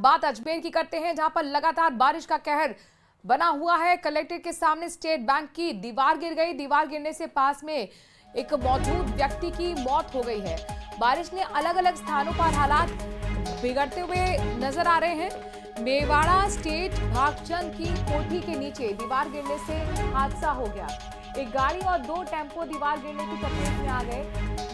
बात अजमेर की करते हैं, जहां पर लगातार बारिश का कहर बना हुआ है। कलेक्ट्रेट के सामने स्टेट बैंक की दीवार गिर गई। दीवार गिरने से पास में एक मौजूद व्यक्ति की मौत हो गई है। बारिश ने अलग अलग स्थानों पर हालात बिगड़ते हुए नजर आ रहे हैं। मेवाड़ा स्टेट भागचंद की कोठी के नीचे दीवार गिरने से हादसा हो गया। एक गाड़ी और 2 टेम्पो दीवार गिरने की चपेट में आ गए।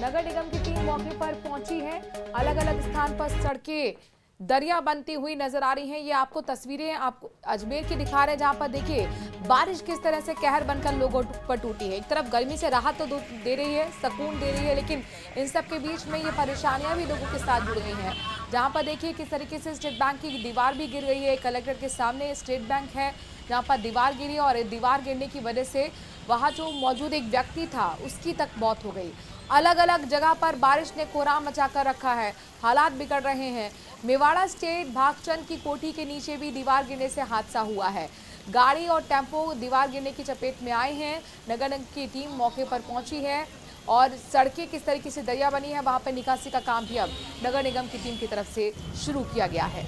नगर निगम की टीम मौके पर पहुंची है। अलग अलग स्थान पर सड़कें दरिया बनती हुई नजर आ रही हैं। ये आपको तस्वीरें आपको अजमेर की दिखा रहे हैं, जहां पर देखिए बारिश किस तरह से कहर बनकर लोगों पर टूटी है। एक तरफ गर्मी से राहत तो दे रही है, सुकून दे रही है, लेकिन इन सब के बीच में ये परेशानियां भी लोगों के साथ जुड़ गई हैं। जहां पर देखिए किस तरीके से स्टेट बैंक की दीवार भी गिर गई है। कलेक्ट्रेट के सामने स्टेट बैंक है, जहां पर दीवार गिरी और दीवार गिरने की वजह से वहां जो मौजूद एक व्यक्ति था उसकी तक मौत हो गई। अलग अलग जगह पर बारिश ने कोहराम मचाकर रखा है, हालात बिगड़ रहे हैं। मेवाड़ा स्टेट भागचंद की कोठी के नीचे भी दीवार गिरने से हादसा हुआ है। गाड़ी और टेम्पो दीवार गिरने की चपेट में आए हैं। नगर निगम की टीम मौके पर पहुंची है और सड़कें किस तरीके से दरिया बनी है, वहां पर निकासी का काम भी अब नगर निगम की टीम की तरफ से शुरू किया गया है।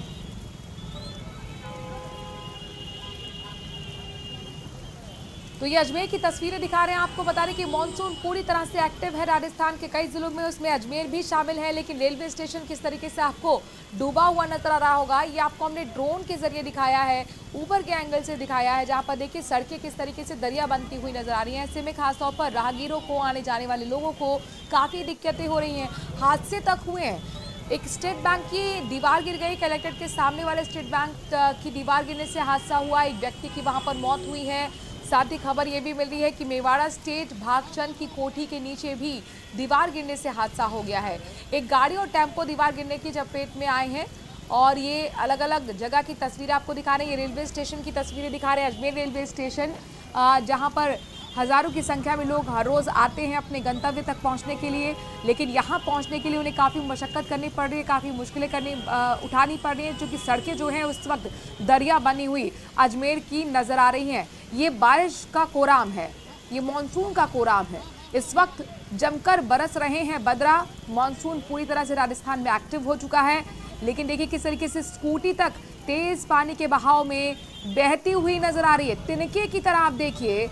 तो ये अजमेर की तस्वीरें दिखा रहे हैं। आपको बता रहे कि मॉनसून पूरी तरह से एक्टिव है राजस्थान के कई जिलों में, उसमें अजमेर भी शामिल है। लेकिन रेलवे स्टेशन किस तरीके से आपको डूबा हुआ नजर आ रहा होगा, ये आपको हमने ड्रोन के जरिए दिखाया है, ऊपर के एंगल से दिखाया है, जहां पर देखिए सड़कें किस तरीके से दरिया बनती हुई नजर आ रही हैं। ऐसे में खासतौर पर राहगीरों को, आने जाने वाले लोगों को काफी दिक्कतें हो रही हैं। हादसे तक हुए हैं। एक स्टेट बैंक की दीवार गिर गई। कलेक्ट्रेट के सामने वाले स्टेट बैंक की दीवार गिरने से हादसा हुआ। एक व्यक्ति की वहां पर मौत हुई है। साथ ही खबर यह भी मिल रही है कि मेवाड़ा स्टेट भागचंद की कोठी के नीचे भी दीवार गिरने से हादसा हो गया है। एक गाड़ी और टेम्पो दीवार गिरने की चपेट में आए हैं और ये अलग अलग जगह की तस्वीरें आपको दिखा रहे हैं। ये रेलवे स्टेशन की तस्वीरें दिखा रहे हैं, अजमेर रेलवे स्टेशन, जहां पर हजारों की संख्या में लोग हर रोज आते हैं अपने गंतव्य तक पहुंचने के लिए। लेकिन यहां पहुंचने के लिए उन्हें काफ़ी मशक्कत करनी पड़ रही है, काफ़ी मुश्किलें उठानी पड़ रही हैं, क्योंकि सड़कें जो हैं उस वक्त दरिया बनी हुई अजमेर की नज़र आ रही हैं। ये बारिश का कोहराम है, ये मानसून का कोहराम है। इस वक्त जमकर बरस रहे हैं बदरा। मानसून पूरी तरह से राजस्थान में एक्टिव हो चुका है। लेकिन देखिए किस तरीके से स्कूटी तक तेज पानी के बहाव में बहती हुई नजर आ रही है, तिनके की तरह। आप देखिए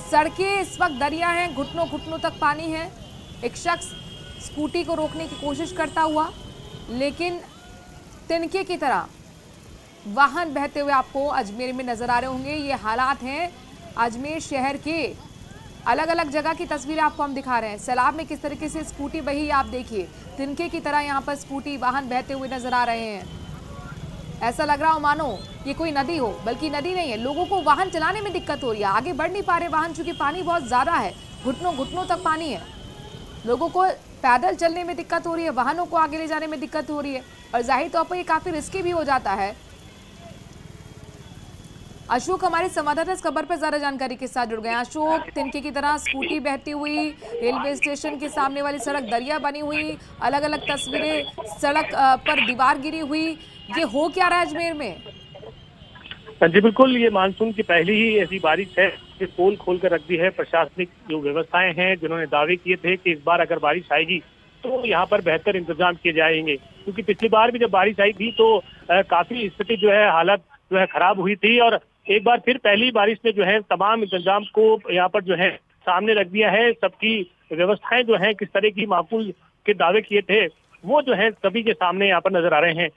सड़कें इस वक्त दरिया हैं, घुटनों घुटनों तक पानी है। एक शख्स स्कूटी को रोकने की कोशिश करता हुआ, लेकिन तिनके की तरह वाहन बहते हुए आपको अजमेर में नजर आ रहे होंगे। ये हालात हैं अजमेर शहर के। अलग अलग जगह की तस्वीरें आपको हम दिखा रहे हैं। सैलाब में किस तरीके से स्कूटी बही, आप देखिए तिनके की तरह यहाँ पर स्कूटी वाहन बहते हुए नजर आ रहे हैं। ऐसा लग रहा हो मानो ये कोई नदी हो, बल्कि नदी नहीं है। लोगों को वाहन चलाने में दिक्कत हो रही है, आगे बढ़ नहीं पा रहे वाहन, चूंकि पानी बहुत ज्यादा है, घुटनों घुटनों तक पानी है। लोगों को पैदल चलने में दिक्कत हो रही है, वाहनों को आगे ले जाने में दिक्कत हो रही है, और जाहिर तौर पर ये काफी रिस्की भी हो जाता है। अशोक हमारे संवाददाता इस खबर पर ज्यादा जानकारी के साथ जुड़ गए। अशोक, तिनके की तरह स्कूटी बहती हुई, रेलवे स्टेशन के सामने वाली सड़क दरिया बनी हुई, अलग अलग तस्वीरें, सड़क पर दीवार गिरी हुई, ये हो क्या रहा है अजमेर में? जी बिल्कुल, ये मानसून की पहली ही ऐसी बारिश है कि पोल खोल कर रख दी है। प्रशासनिक जो व्यवस्थाएं हैं, जिन्होंने दावे किए थे कि इस बार अगर बारिश आएगी तो यहाँ पर बेहतर इंतजाम किए जाएंगे, क्योंकि पिछली बार भी जब बारिश आई थी तो काफी स्थिति जो है, हालत जो है खराब हुई थी। और एक बार फिर पहली बारिश ने जो है तमाम इंतजाम को यहाँ पर जो है सामने रख दिया है। सबकी व्यवस्थाएं जो है किस तरह की माकूल के दावे किए थे, वो जो है सभी के सामने यहाँ पर नजर आ रहे हैं।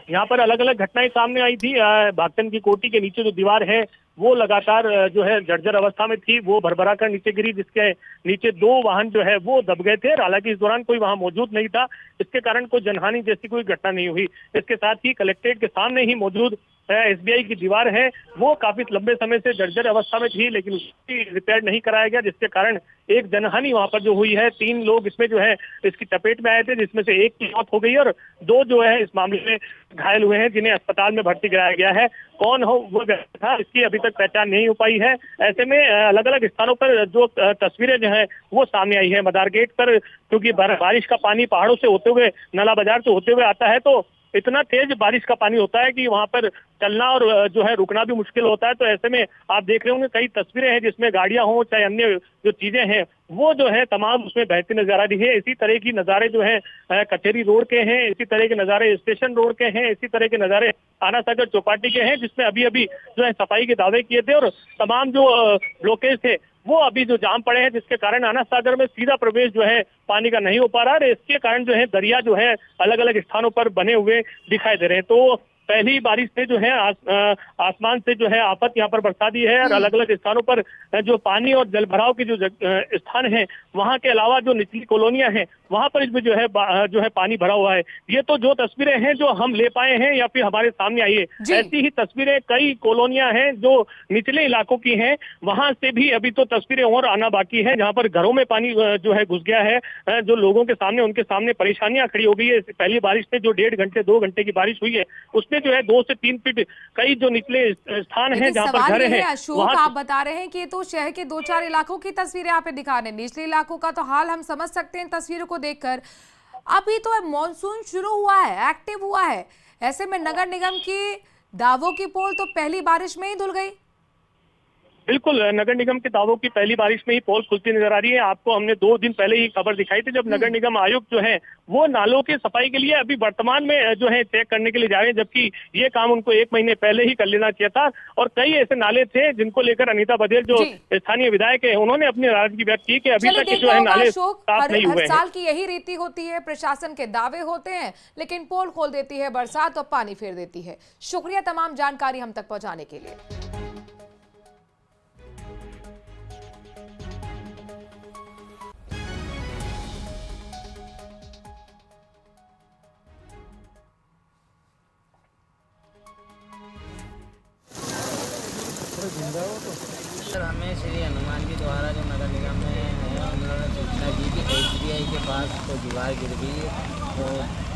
यहाँ पर अलग अलग घटनाएं सामने आई थी। भागचंद की कोठी के नीचे जो दीवार है वो लगातार जो है जर्जर अवस्था में थी, वो भरभरा कर नीचे गिरी, जिसके नीचे 2 वाहन जो है वो दब गए थे। हालांकि इस दौरान कोई वहां मौजूद नहीं था, इसके कारण कोई जनहानि जैसी कोई घटना नहीं हुई। इसके साथ ही कलेक्ट्रेट के सामने ही मौजूद SBI की दीवार है, वो काफी लंबे समय से जर्जर अवस्था में थी, लेकिन उसकी रिपेयर नहीं कराया गया, जिसके कारण एक जनहानि वहां पर जो हुई है। 3 लोग इसमें जो है इसकी चपेट में आए थे, जिसमें से एक की मौत हो गई और 2 जो है इस मामले में घायल हुए हैं, जिन्हें अस्पताल में भर्ती कराया गया है। कौन हो वो व्यक्ति था, इसकी अभी तक पहचान नहीं हो पाई है। ऐसे में अलग अलग स्थानों पर जो तस्वीरें जो है वो सामने आई है। मदार गेट पर क्योंकि बारिश का पानी पहाड़ों से होते हुए, नाला बाजार से होते हुए आता है, तो इतना तेज बारिश का पानी होता है कि वहां पर चलना और जो है रुकना भी मुश्किल होता है। तो ऐसे में आप देख रहे होंगे कई तस्वीरें हैं जिसमें गाड़ियां हो चाहे अन्य जो चीजें हैं वो जो है तमाम उसमें बहती नजर आ रही है। इसी तरह की नज़ारे जो है कचहरी रोड के हैं, इसी तरह के नज़ारे स्टेशन रोड के हैं, इसी तरह के नज़ारे आना सागर चौपाटी के हैं, जिसमें अभी अभी जो है सफाई के दावे किए थे और तमाम जो ब्लॉकेज थे वो अभी जो जाम पड़े हैं, जिसके कारण आना सागर में सीधा प्रवेश जो है पानी का नहीं हो पा रहा है। इसके कारण जो है दरिया जो है अलग अलग स्थानों पर बने हुए दिखाई दे रहे हैं। तो पहली बारिश से जो है आसमान से जो है आफत यहाँ पर बरसा दी है और अलग अलग स्थानों पर जो पानी और जल भराव के जो स्थान है वहाँ के अलावा जो निचली कॉलोनियां हैं वहाँ पर इसमें जो है पानी भरा हुआ है। ये तो जो तस्वीरें हैं जो हम ले पाए हैं या फिर हमारे सामने आई है, ऐसी ही तस्वीरें कई कॉलोनियां हैं जो निचले इलाकों की हैं, वहां से भी अभी तो तस्वीरें और आना बाकी है, जहाँ पर घरों में पानी जो है घुस गया है। जो लोगों के सामने उनके सामने परेशानियां खड़ी हो गई है। पहली बारिश में जो 1.5 घंटे 2 घंटे की बारिश हुई है उसमें जो है 2 से 3 फीट कई जो निचले स्थान हैं जहाँ पर घर हैं। अशोक, आप बता रहे हैं कि ये तो शहर के 2-4 इलाकों की तस्वीरें यहाँ पे दिखा रहे हैं, निचले इलाकों का तो हाल हम समझ सकते हैं तस्वीरों को देखकर। अभी तो मॉनसून शुरू हुआ है, एक्टिव हुआ है, ऐसे में नगर निगम की दावों की पोल तो पहली बारिश में ही धुल गई। बिल्कुल, नगर निगम के दावों की पहली बारिश में ही पोल खुलती नजर आ रही है। आपको हमने 2 दिन पहले ही खबर दिखाई थी जब नगर निगम आयुक्त जो है वो नालों की सफाई के लिए अभी वर्तमान में जो है चेक करने के लिए जा रहे हैं, जबकि ये काम उनको 1 महीने पहले ही कर लेना चाहिए था। और कई ऐसे नाले थे जिनको लेकर अनीता बघेल जो स्थानीय विधायक है उन्होंने अपनी नाराजगी व्यक्त की कि अभी तक जो है नाले साफ नहीं हुए हैं। हर साल की यही रीति होती है, प्रशासन के दावे होते हैं लेकिन पोल खोल देती है बरसात और पानी फेर देती है। शुक्रिया तमाम जानकारी हम तक पहुंचाने के लिए। सर, हमें श्री हनुमान जी द्वारा जो नगर निगम में है उन्होंने सूचना दी कि SBI के पास कोई दीवार गिर गई है, तो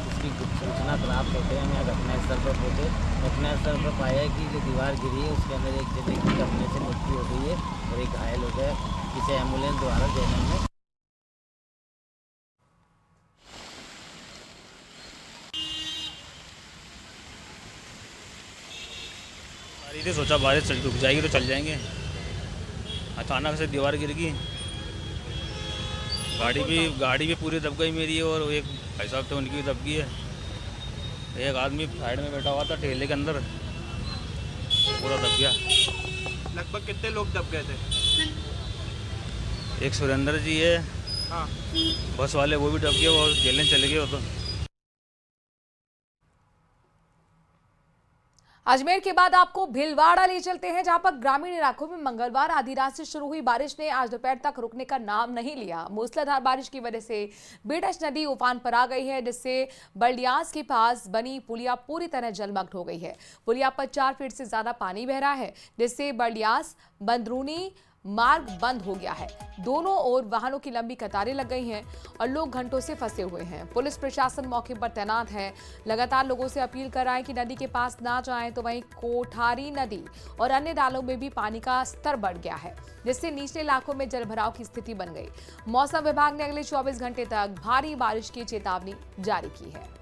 उसकी सूचना प्राप्त होते हैं हमें घटनास्थल पर पहुँचे। घटनास्थल पर पाया कि जो दीवार गिरी है उसके अंदर एक जने की दबने से मृत्यु हो गई है और एक घायल हो गया, जिसे एम्बुलेंस द्वारा जेनएम में सोचा बारिश रुक जाएगी तो चल जाएंगे, अचानक से दीवार गिर गई, गाड़ी भी पूरी दब गई मेरी और एक भाई साहब थे उनकी भी दब गई है। एक आदमी साइड में बैठा हुआ था ठेले के अंदर, पूरा दब गया। लगभग कितने लोग दब गए थे? एक सुरेंद्र जी है, हाँ, बस वाले वो भी दब गए, वो जेलें चले गए। वो तो अजमेर के बाद आपको भीलवाड़ा ले चलते हैं, जहां पर ग्रामीण इलाकों में मंगलवार आधी रात से शुरू हुई बारिश ने आज दोपहर तक रुकने का नाम नहीं लिया। मूसलाधार बारिश की वजह से बेडश नदी उफान पर आ गई है, जिससे बल्डियास के पास बनी पुलिया पूरी तरह जलमग्न हो गई है। पुलिया पर 4 फीट से ज्यादा पानी बह रहा है, जिससे बल्डियास बंदरूनी मार्ग बंद हो गया है। दोनों ओर वाहनों की लंबी कतारें लग गई हैं और लोग घंटों से फंसे हुए हैं। पुलिस प्रशासन मौके पर तैनात है, लगातार लोगों से अपील कर रहा है कि नदी के पास ना जाएं। तो वहीं कोठारी नदी और अन्य नालों में भी पानी का स्तर बढ़ गया है, जिससे निचले इलाकों में जलभराव की स्थिति बन गई। मौसम विभाग ने अगले 24 घंटे तक भारी बारिश की चेतावनी जारी की है।